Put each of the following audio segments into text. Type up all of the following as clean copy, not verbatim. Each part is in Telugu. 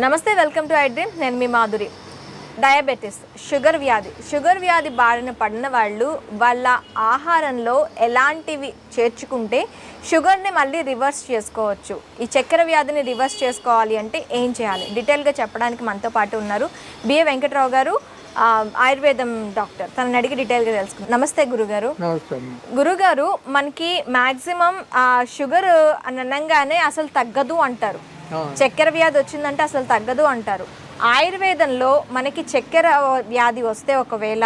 నమస్తే, వెల్కమ్ టు ఐ డ్రీమ్. నేను మీ మాధురి. డయాబెటీస్, షుగర్ వ్యాధి బారిన పడిన వాళ్ళు వాళ్ళ ఆహారంలో ఎలాంటివి చేర్చుకుంటే షుగర్ని మళ్ళీ రివర్స్ చేసుకోవచ్చు, ఈ చక్కెర వ్యాధిని రివర్స్ చేసుకోవాలి అంటే ఏం చేయాలి, డీటెయిల్గా చెప్పడానికి మనతో పాటు ఉన్నారు బిఏ వెంకట్రావు గారు, ఆయుర్వేదం డాక్టర్. తనని అడిగి డీటెయిల్గా తెలుసుకుందాం. నమస్తే గురుగారు. గురుగారు, మనకి మ్యాక్సిమం షుగర్ అనగానే అసలు తగ్గదు అంటారు, చక్కెర వ్యాధి వచ్చిందంటే అసలు తగ్గదు అంటారు. ఆయుర్వేదంలో మనకి చక్కెర వ్యాధి వస్తే ఒకవేళ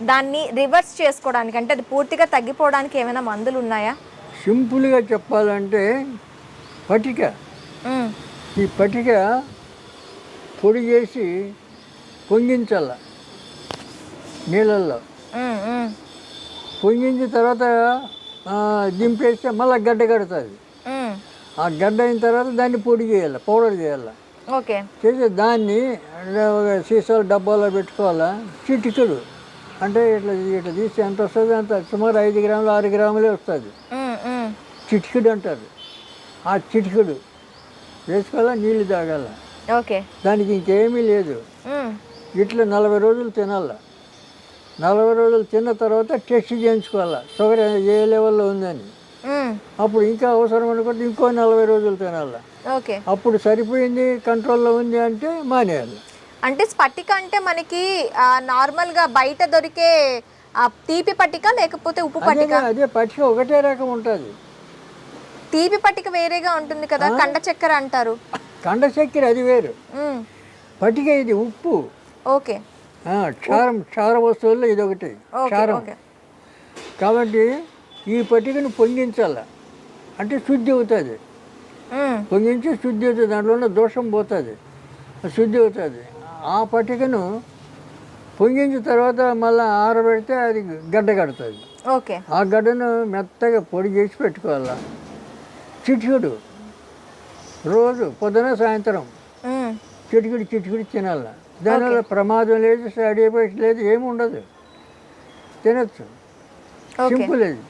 దాన్ని రివర్స్ చేసుకోవడానికి, అంటే అది పూర్తిగా తగ్గిపోవడానికి ఏమైనా మందులు ఉన్నాయా? సింపుల్గా చెప్పాలంటే పటిక, ఈ పటిక పొడి చేసి పొంగించాల నీళ్ళల్లో. పొంగించిన తర్వాత దింపేస్తే మళ్ళీ గడ్డ కడుతుంది. ఆ గడ్డ అయిన తర్వాత దాన్ని పొడి చేయాలి, పౌడర్ చేయాలి. ఓకే, చేసి దాన్ని సీసాలు డబ్బాలో పెట్టుకోవాలా. చిటికెడు అంటే ఇట్లా ఇట్లా తీసి ఎంత వస్తుంది అంత, సుమారు 5 గ్రాములు 6 గ్రాములే వస్తుంది. చిటికెడు అంటారు. ఆ చిటికెడు వేసుకోవాలా, నీళ్ళు తాగాల. ఓకే, దానికి ఇంకేమీ లేదు. ఇట్లా 40 రోజులు తినాల. 40 రోజులు తిన్న తర్వాత టెస్ట్ చేయించుకోవాలా, షుగర్ ఏ లెవెల్లో ఉందని. అప్పుడు ఇంకా అవసరం అనుకుంటే ఇంకో 40 రోజులు తినాలి. ఓకే, అప్పుడు సరిపోయింది, కంట్రోల్లో ఉంది అంటే మానేయాలి. అంటే స్పటిక అంటే మనకి నార్మల్గా బయట దొరికే తీపి పట్టిక లేకపోతే ఉప్పు పట్టిక? అదే పట్టిక ఒకటే రకం ఉంటుంది. తీపి పట్టిక వేరేగా ఉంటుంది కదా, కండ చక్కెర అంటారు. కండ చక్కెర అది వేరు, పట్టిక ఇది ఉప్పు. ఓకే, క్షార వస్తువుల్లో ఇది ఒకటి క్షారం. కాబట్టి ఈ పట్టికను పొంగించాల, అంటే శుద్ధి అవుతుంది. పొంగించి శుద్ధి అవుతుంది, దాంట్లో ఉన్న దోషం పోతుంది, శుద్ధి అవుతుంది. ఆ పట్టికను పొంగించిన తర్వాత మళ్ళీ ఆరబెడితే అది గడ్డ కడుతుంది. ఓకే, ఆ గడ్డను మెత్తగా పొడి చేసి పెట్టుకోవాలా. చిటికెడు రోజు పొద్దున సాయంత్రం చిటికెడు తినాల. దానివల్ల ప్రమాదం లేదు, సైడ్ ఎఫెక్ట్ లేదు, ఏమి ఉండదు, తినచ్చు. సింపుల్ అది,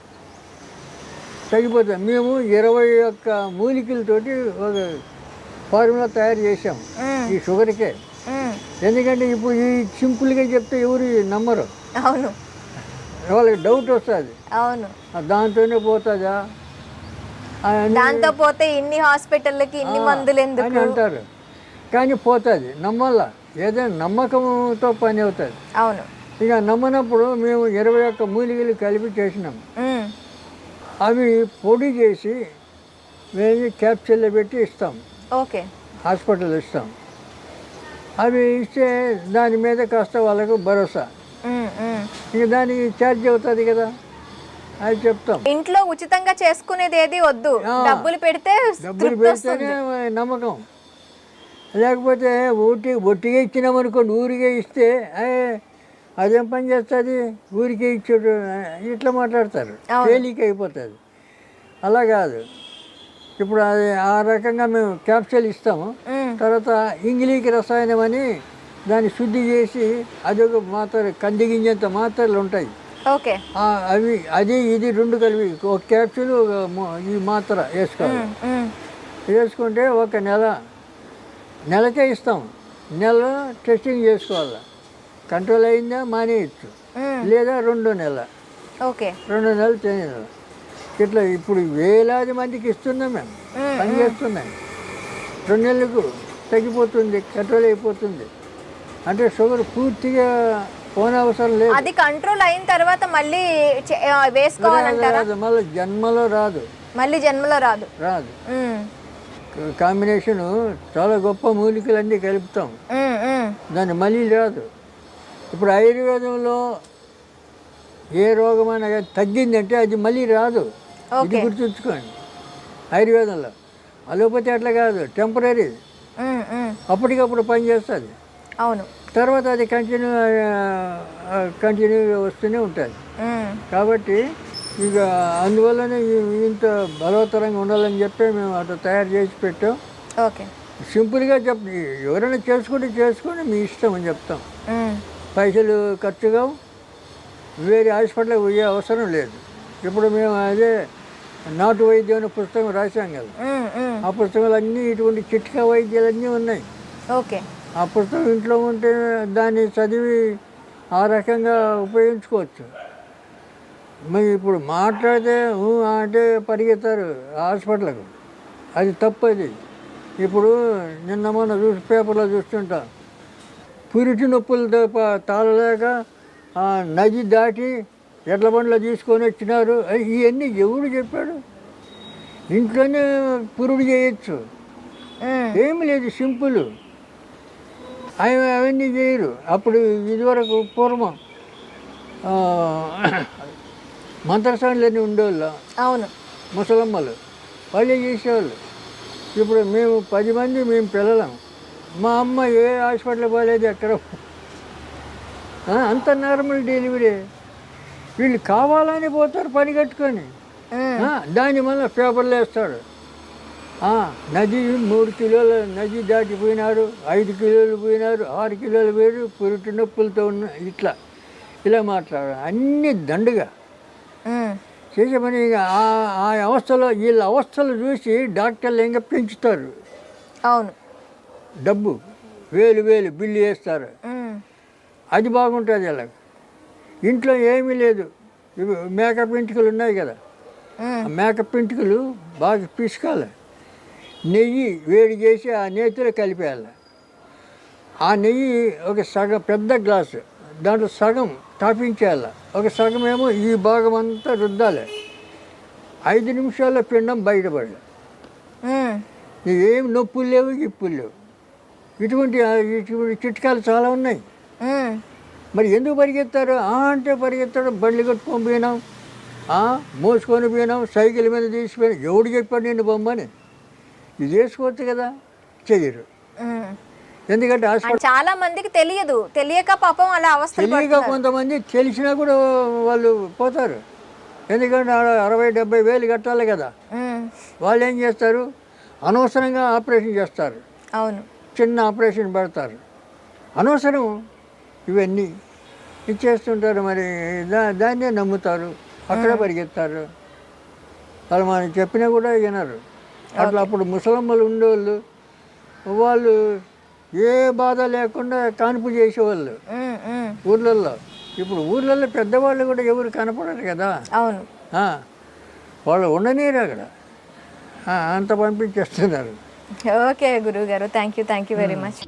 తగ్గిపోతాం. మేము 21 మూలికలతోటి ఒక ఫార్ములా తయారు చేసాం ఈ షుగర్కే. ఎందుకంటే ఇప్పుడు ఈ సింపుల్గా చెప్తే ఎవరు నమ్మరు. అవును, వాళ్ళకి డౌట్ వస్తుంది. అవును, దాంతోనే పోతుందా, దాంతో పోతే ఇన్ని హాస్పిటల్కి ఇన్ని మందులు ఎందుకు అని అంటారు. కానీ పోతుంది, నమ్మాల. ఏదైనా నమ్మకంతో పని అవుతుంది. అవును, ఇక నమ్మనప్పుడు మేము 21 మూలికలు కలిపి చేసినాం. అవి పొడి చేసి మేము క్యాప్సూల్లో పెట్టి ఇస్తాం. ఓకే, హాస్పిటల్ ఇస్తాం. అవి ఇస్తే దాని మీద కాస్త వాళ్ళకు భరోసా. ఇక దానికి ఛార్జ్ అవుతుంది కదా, అది చెప్తాం. ఇంట్లో ఉచితంగా చేసుకునేది ఏది వద్దు, డబ్బులు పెడితేనే నమ్మకం. లేకపోతే ఒట్టిగా ఇచ్చినామనుకోండి, ఊరికే ఇస్తే అదేం పని చేస్తుంది, ఊరికే ఇచ్చాడు ఇట్లా మాట్లాడతారు, తేలిక అయిపోతుంది. అలా కాదు. ఇప్పుడు అది ఆ రకంగా మేము క్యాప్సూల్ ఇస్తాము. తర్వాత ఇంగిలీకి రసాయనం అని దాన్ని శుద్ధి చేసి అదొక మాత్ర, కంది గింజంత మాత్రలు ఉంటాయి. ఓకే, అది ఇది 2 కలిపి ఒక క్యాప్సూల్ ఈ మాత్ర వేసుకోవాలి. వేసుకుంటే ఒక నెలకే ఇస్తాం. నెల టెస్టింగ్ చేసుకోవాలి, కంట్రోల్ అయిందా మానేయచ్చు, లేదా 2 నెలలు. ఓకే, 2 నెలలు తినేయాలి. ఇట్లా ఇప్పుడు వేలాది మందికి ఇస్తున్నాం, మేము పని చేస్తున్నాం. 2 నెలలకు తగ్గిపోతుంది, కంట్రోల్ అయిపోతుంది. అంటే షుగర్ పూర్తిగా పోనవసరం లేదు. అది కంట్రోల్ అయిన తర్వాత మళ్ళీ వేసుకోవాలంటారా? మళ్ళీ జన్మలో రాదు, రాదు. కాంబినేషను చాలా గొప్ప మూలికలన్నీ కలుపుతాం, దాన్ని మళ్ళీ రాదు. ఇప్పుడు ఆయుర్వేదంలో ఏ రోగమైనా తగ్గిందంటే అది మళ్ళీ రాదు, ఇది గుర్తుంచుకోండి. ఆయుర్వేదంలో అలోపతి అట్లా కాదు, టెంపరీ, అప్పటికప్పుడు పనిచేస్తుంది. అవును, తర్వాత అది కంటిన్యూగా వస్తూనే ఉంటుంది. కాబట్టి ఇక అందువల్లనే ఇంత బలవత్తరంగా ఉండాలని చెప్పి మేము అట్లా తయారు చేసి పెట్టాం. ఓకే, సింపుల్గా ఎవరైనా చేసుకోండి, మీ ఇష్టం అని చెప్తాం. పైసలు ఖర్చుగా వేరే హాస్పిటల్కి పోయే అవసరం లేదు. ఇప్పుడు మేము అదే నాటు వైద్యం అనే పుస్తకం రాశాం కదా, ఆ పుస్తకాలు అన్నీ ఇటువంటి చిట్కా వైద్యాలన్నీ ఉన్నాయి. ఓకే. ఆ పుస్తకం ఇంట్లో ఉంటే దాన్ని చదివి ఆ రకంగా ఉపయోగించుకోవచ్చు. మరి ఇప్పుడు మాట్లాడితే అంటే పరిగెత్తారు హాస్పిటల్కు. అది తప్పది. ఇప్పుడు నిన్న మొన్న పేపర్లో చూస్తుంటా, పురిటి నొప్పులతో తాళలేక నది దాటి ఎడ్ల బండ్లో తీసుకొని వచ్చినారు. ఇవన్నీ ఎవడు చెప్పాడు? ఇంట్లోనే పురుడు చేయొచ్చు, ఏమి లేదు, సింపుల్. అవన్నీ చేయరు. అప్పుడు ఇదివరకు పూర్వం మంత్రసానులన్నీ ఉండేవాళ్ళు. అవును, ముసలమ్మలు వాళ్ళే చేసేవాళ్ళు. ఇప్పుడు మేము 10 మంది, మేము పిల్లలం. మా అమ్మ ఏ హాస్పిటల్ పోలేదు ఎక్కడ. అంత నార్మల్ డెలివరీ. వీళ్ళు కావాలని పోతారు పని కట్టుకొని. దాన్ని మళ్ళీ పేపర్లు వేస్తాడు. నది 3 కిలోలు నది దాటిపోయినారు, 5 కిలోలు పోయినారు, 6 కిలోలు పోయారు, పురిటి నొప్పులతో ఉన్న ఇలా మాట్లాడారు. అన్నీ దండుగా చేసే పని. ఆ అవస్థలో వీళ్ళ అవస్థలు చూసి డాక్టర్లు ఇంకా పెంచుతారు. అవును, డబ్బు వేలు బిల్లు వేస్తారు. అది బాగుంటుంది. అలా ఇంట్లో ఏమీ లేదు. ఇవి మేకప్ ఇంటికలు ఉన్నాయి కదా, ఆ మేకప్ ఇంటికలు బాగా పిసుకాలి, నెయ్యి వేడి చేసి ఆ నేతిలో కలిపేయాలి. ఆ నెయ్యి ఒక సగం పెద్ద గ్లాసు, దాంట్లో సగం తాపించేయాలి, ఒక సగం ఏమో ఈ భాగం అంతా రుద్దాలి. 5 నిమిషాల్లో పిండం బయటపడాలి. ఏం నొప్పులు లేవు, గిప్పులు లేవు. ఇటువంటి చిట్కాలు చాలా ఉన్నాయి. మరి ఎందుకు పరిగెత్తారు అంటే పరిగెత్తాడు. బండ్లు కట్టుకొని పోయినాం, మోసుకొని పోయినాం, సైకిల్ మీద తీసిపోయినాం. ఎవడు చెప్పాడు నేను బొమ్మని? ఇది వేసుకోవచ్చు కదా, చెయ్యరు. ఎందుకంటే చాలా మందికి తెలియక పాపం అలా అవస్థ. తెలియక కొంతమంది తెలిసినా కూడా వాళ్ళు పోతారు. ఎందుకంటే 60-70 వేలు కట్టాలి కదా. వాళ్ళు ఏం చేస్తారు? అనవసరంగా ఆపరేషన్ చేస్తారు. అవును, చిన్న ఆపరేషన్ పెడతారు, అనవసరం. ఇవన్నీ ఇచ్చేస్తుంటారు. మరి దాన్నే నమ్ముతారు, అక్కడే పరిగెత్తారు. వాళ్ళు మనం చెప్పినా కూడా వినరు. అట్లా అప్పుడు ముసలమ్మలు ఉండేవాళ్ళు, వాళ్ళు ఏ బాధ లేకుండా కాన్పు చేసేవాళ్ళు ఊర్లలో. ఇప్పుడు ఊర్లలో పెద్దవాళ్ళు కూడా ఎవరు కనపడరు కదా. అవును, వాళ్ళు ఉండనీరు అక్కడ, అంత పంపించేస్తున్నారు. ఓకే గురువు గారు, థ్యాంక్ యూ వెరీ మచ్.